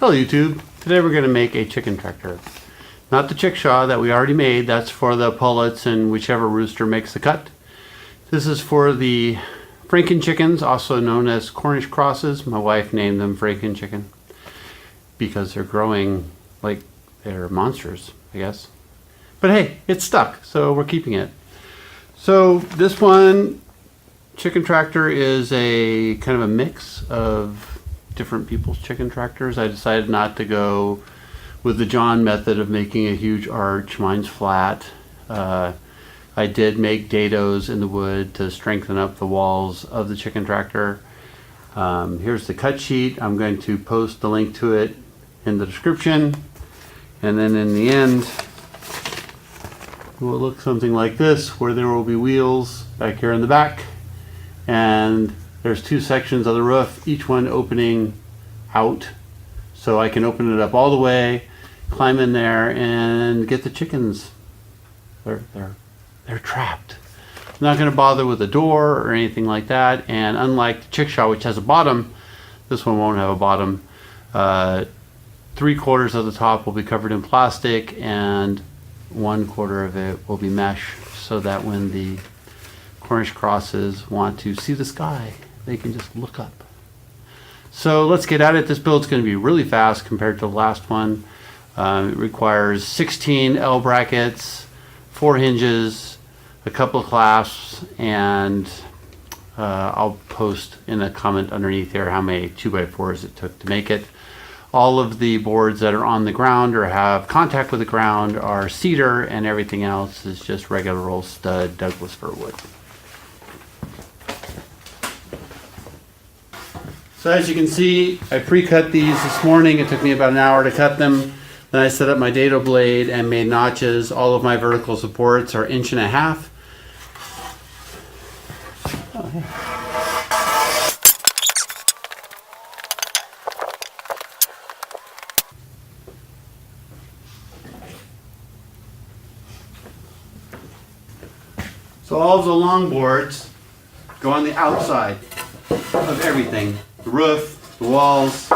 Hello YouTube. Today we're going to make a chicken tractor. Not the chickshaw that we already made, that's for the pullets and whichever rooster makes the cut. This is for the Franken chickens, also known as Cornish crosses. My wife named them Franken chicken because they're growing like they're monsters, I guess. But hey, it's stuck, so we're keeping it. So this one, chicken tractor, is a kind of a mix of different people's chicken tractors. I decided not to go with the John method of making a huge arch. Mine's flat. I did make dados in the wood to strengthen up the walls of the chicken tractor. Here's the cut sheet. I'm going to post the link to it in the description. And then in the end, it will look something like this, where there will be wheels back here in the back. And there's two sections of the roof, each one opening out. So I can open it up all the way, climb in there, and get the chickens. They're trapped. I'm not going to bother with a door or anything like that. And unlike the chickshaw, which has a bottom, this one won't have a bottom. 3/4 of the top will be covered in plastic, and 1/4 of it will be mesh, so that when the Cornish crosses want to see the sky, they can just look up. So let's get at it. This build's going to be really fast compared to the last one. It requires 16 L brackets, 4 hinges, a couple of clasps, and I'll post in a comment underneath here how many 2x4s it took to make it. All of the boards that are on the ground or have contact with the ground are cedar, and everything else is just regular old stud Douglas fir wood. So as you can see, I pre-cut these this morning. It took me about an hour to cut them. Then I set up my dado blade and made notches. All of my vertical supports are 1.5 inches. Oh, hey. So all of the long boards go on the outside of everything. The roof, the walls,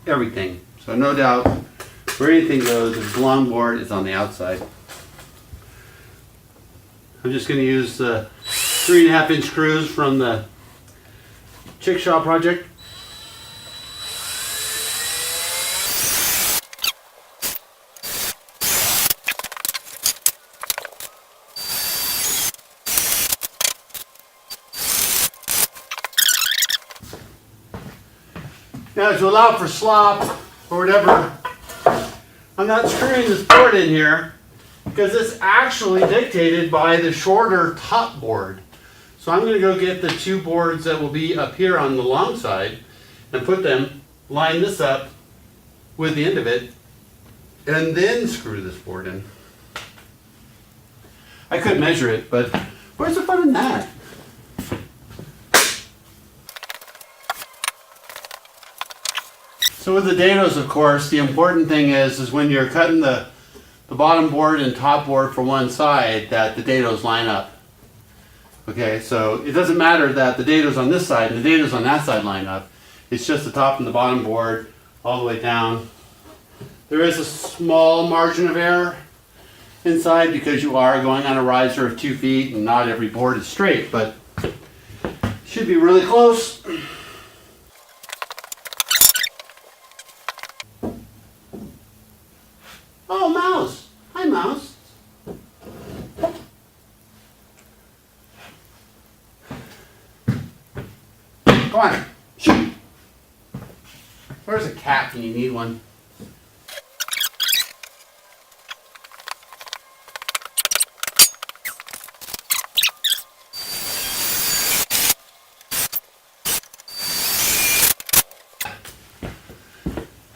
everything. So no doubt where anything goes, if the long board is on the outside. I'm just going to use the 3.5-inch screws from the Chickshaw project. Now, to allow for slop or whatever, I'm not screwing this board in here because it's actually dictated by the shorter top board. So I'm going to go get the 2 boards that will be up here on the long side and put them, line this up with the end of it, and then screw this board in. I could measure it, but where's the fun in that? So with the dados, of course, the important thing is when you're cutting the bottom board and top board for one side, that the dados line up. Okay, so it doesn't matter that the dados on this side and the dados on that side line up. It's just the top and the bottom board all the way down. There is a small margin of error inside because you are going on a riser of 2 feet and not every board is straight, but should be really close. Oh, Mouse! Hi, Mouse. Go on. Shoot. Where's a cat when you need one?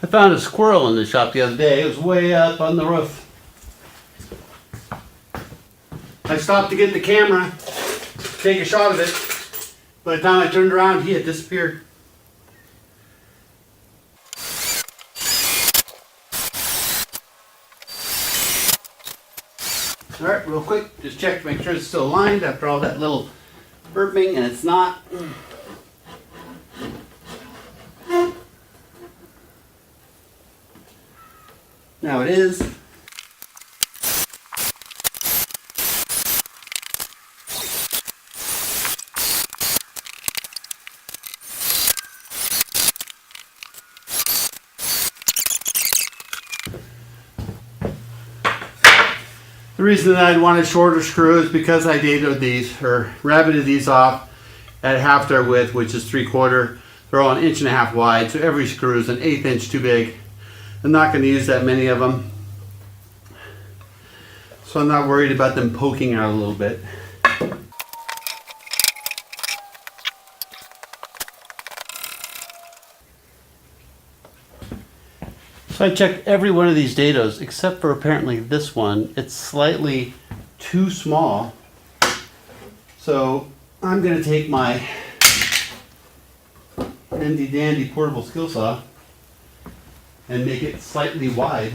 I found a squirrel in the shop the other day. It was way up on the roof. I stopped to get the camera, take a shot of it. By the time I turned around, he had disappeared. All right, real quick, just check to make sure it's still aligned after all that little burping, and it's not. Now it is. The reason that I wanted shorter screws because I dated these or rabbited these off at half their width, which is 3/4. They're all 1.5 inches wide, so every screw is 1/8 inch too big. I'm not going to use that many of them, so I'm not worried about them poking out a little bit. So I checked every one of these dados except for apparently this one. It's slightly too small. So I'm going to take my handy dandy portable skill saw and make it slightly wide.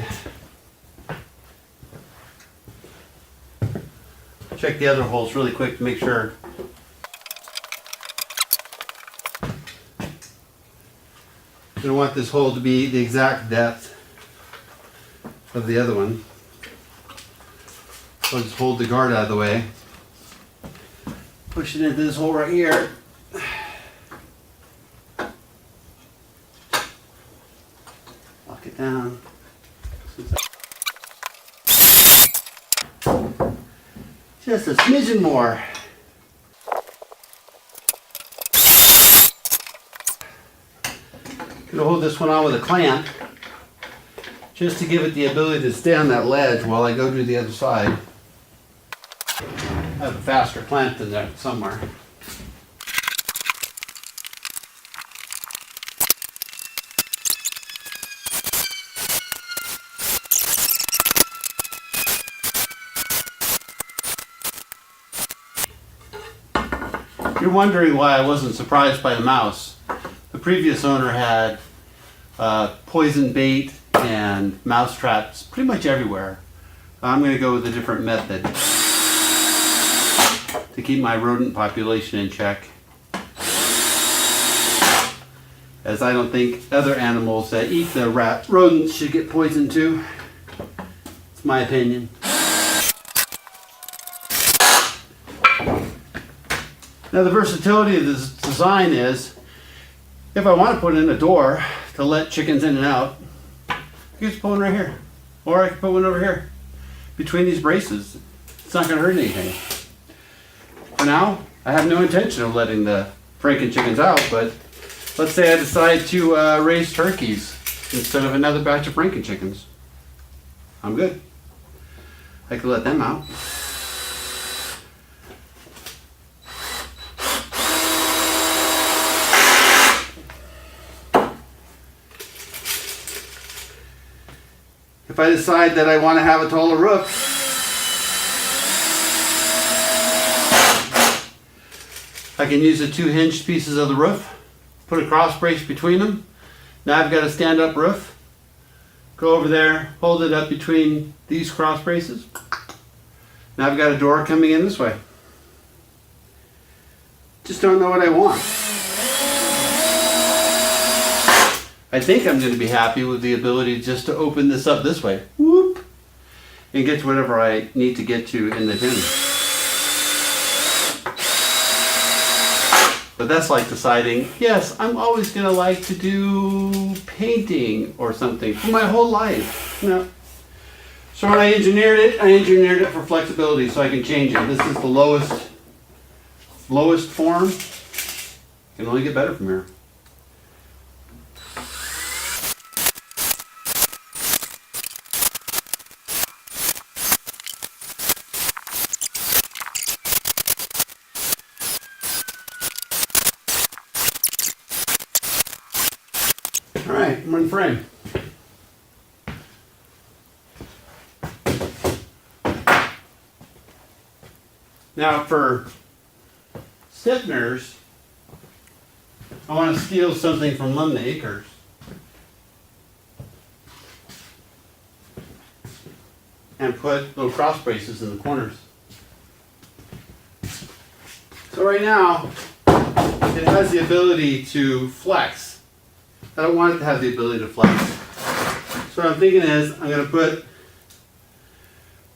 Check the other holes really quick to make sure. I don't want this hole to be the exact depth of the other one. So I'll just hold the guard out of the way. Push it into this hole right here. Lock it down. Just a smidgen more. Gonna hold this one on with a clamp just to give it the ability to stay on that ledge while I go to the other side. I have a faster clamp than that somewhere. You're wondering why I wasn't surprised by the mouse. The previous owner had poison bait and mouse traps pretty much everywhere. I'm going to go with a different method to keep my rodent population in check, as I don't think other animals that eat the rodents should get poisoned too. It's my opinion. Now the versatility of this design is, if I want to put in a door to let chickens in and out, I can just put one right here. Or I can put one over here between these braces. It's not going to hurt anything. For now, I have no intention of letting the Franken chickens out, but let's say I decide to raise turkeys instead of another batch of Franken chickens. I'm good. I could let them out. If I decide that I want to have a taller roof, I can use the 2 hinged pieces of the roof, put a cross brace between them. Now I've got a stand-up roof. Go over there, hold it up between these cross braces. Now I've got a door coming in this way. Just don't know what I want. I think I'm going to be happy with the ability just to open this up this way, whoop, and get to whatever I need to get to in the pen. But that's like deciding, yes, I'm always going to like to do painting or something for my whole life. No. So when I engineered it for flexibility so I can change it. This is the lowest form. It can only get better from here. All right, I'm in frame. Now for stiffeners, I want to steal something from London Acres. And put little cross braces in the corners. So right now, it has the ability to flex. I don't want it to have the ability to flex. So what I'm thinking is I'm going to put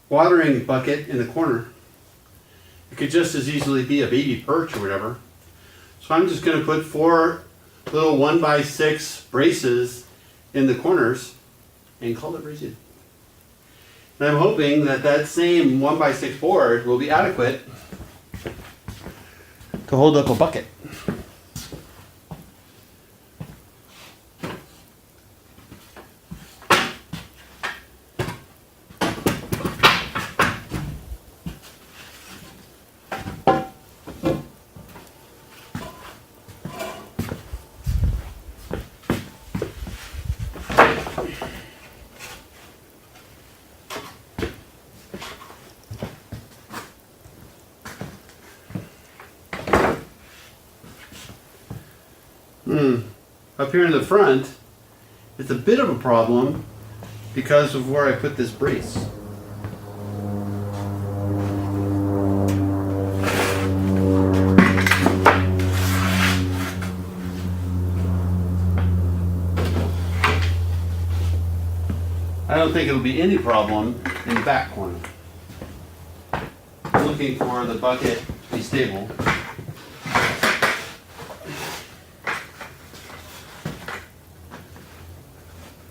watering bucket in the corner. It could just as easily be a baby perch or whatever. So I'm just going to put 4 little 1x6 braces in the corners and call it bracelet. And I'm hoping that that same 1x6 board will be adequate to hold up a bucket. Up here in the front, it's a bit of a problem because of where I put this brace. I don't think it'll be any problem in the back corner. I'm looking for the bucket to be stable.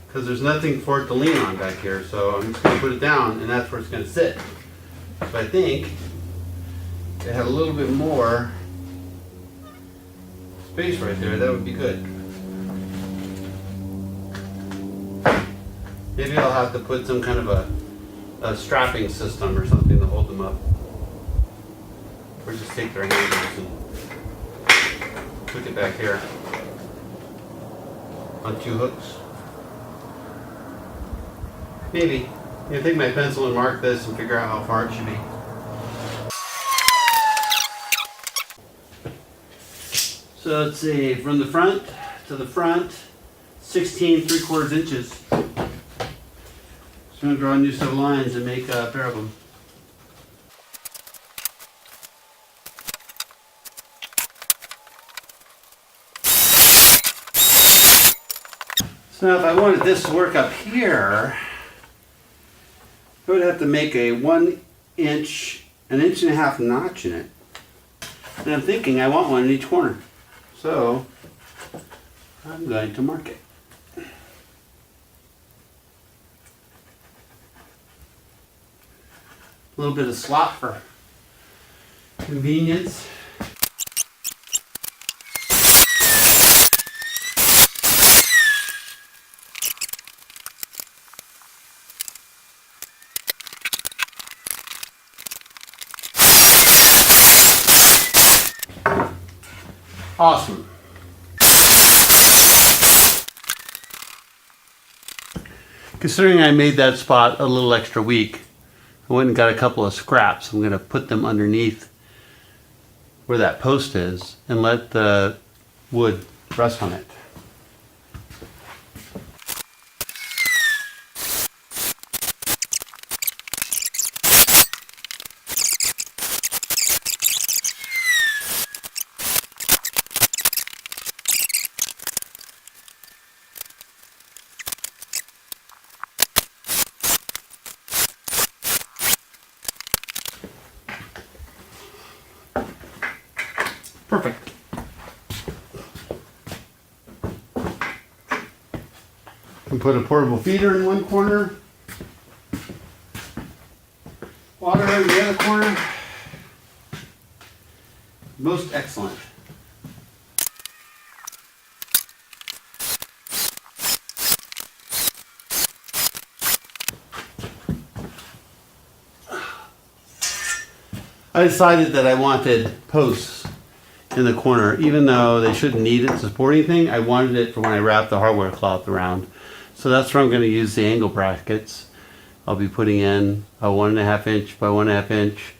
Because there's nothing for it to lean on back here, so I'm just going to put it down and that's where it's going to sit. So I think if it had a little bit more space right there, that would be good. Maybe I'll have to put some kind of a strapping system or something to hold them up. Or just take their handles and put it back here on 2 hooks. Maybe. I'm going to take my pencil and mark this and figure out how far it should be. So let's see, from the front to the front, 16 3/4 inches. So I'm going to draw a new set of lines and make a pair of them. So now if I wanted this to work up here, I would have to make a 1 inch, an 1.5 inch notch in it. And I'm thinking I want one in each corner. So I'm going to mark it. A little bit of slot for convenience. Awesome. Considering I made that spot a little extra weak, I went and got a couple of scraps. I'm going to put them underneath where that post is and let the wood rest on it. Perfect. And put a portable feeder in one corner, water in the other corner. Most excellent. I decided that I wanted posts in the corner, even though they shouldn't need it to support anything. I wanted it for when I wrap the hardware cloth around. So that's where I'm going to use the angle brackets. I'll be putting in a 1.5 inch by 1.5 inch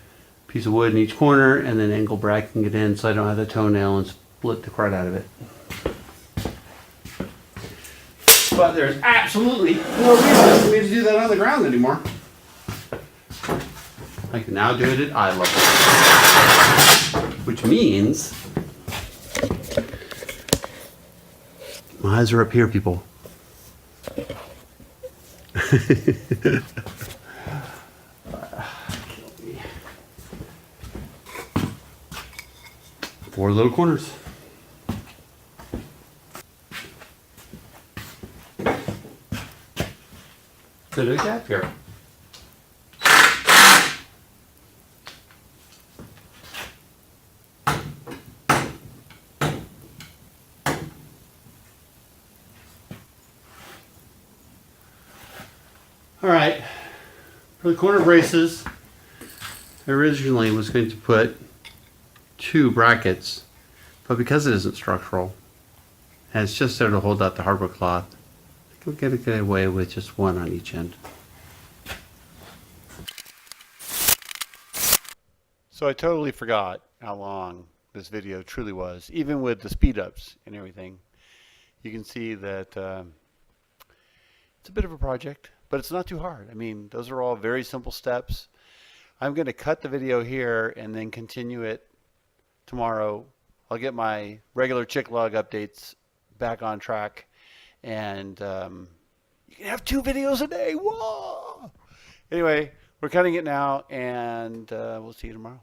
piece of wood in each corner and then angle bracketing it in so I don't have the toenail and split the crud out of it. But there's absolutely no reason for me to do that on the ground anymore. I can now do it at eye level. Which means my eyes are up here, people. Four little corners. Good a gap here. All right, for the corner braces, I originally was going to put 2 brackets, but because it isn't structural, and it's just there to hold out the hardwood cloth, I think we'll get away with just 1 on each end. So I totally forgot how long this video truly was, even with the speed ups and everything. You can see that it's a bit of a project, but it's not too hard. I mean, those are all very simple steps. I'm going to cut the video here and then continue it tomorrow. I'll get my regular chick log updates back on track, and you can have 2 videos a day. Whoa! Anyway, we're cutting it now, and we'll see you tomorrow.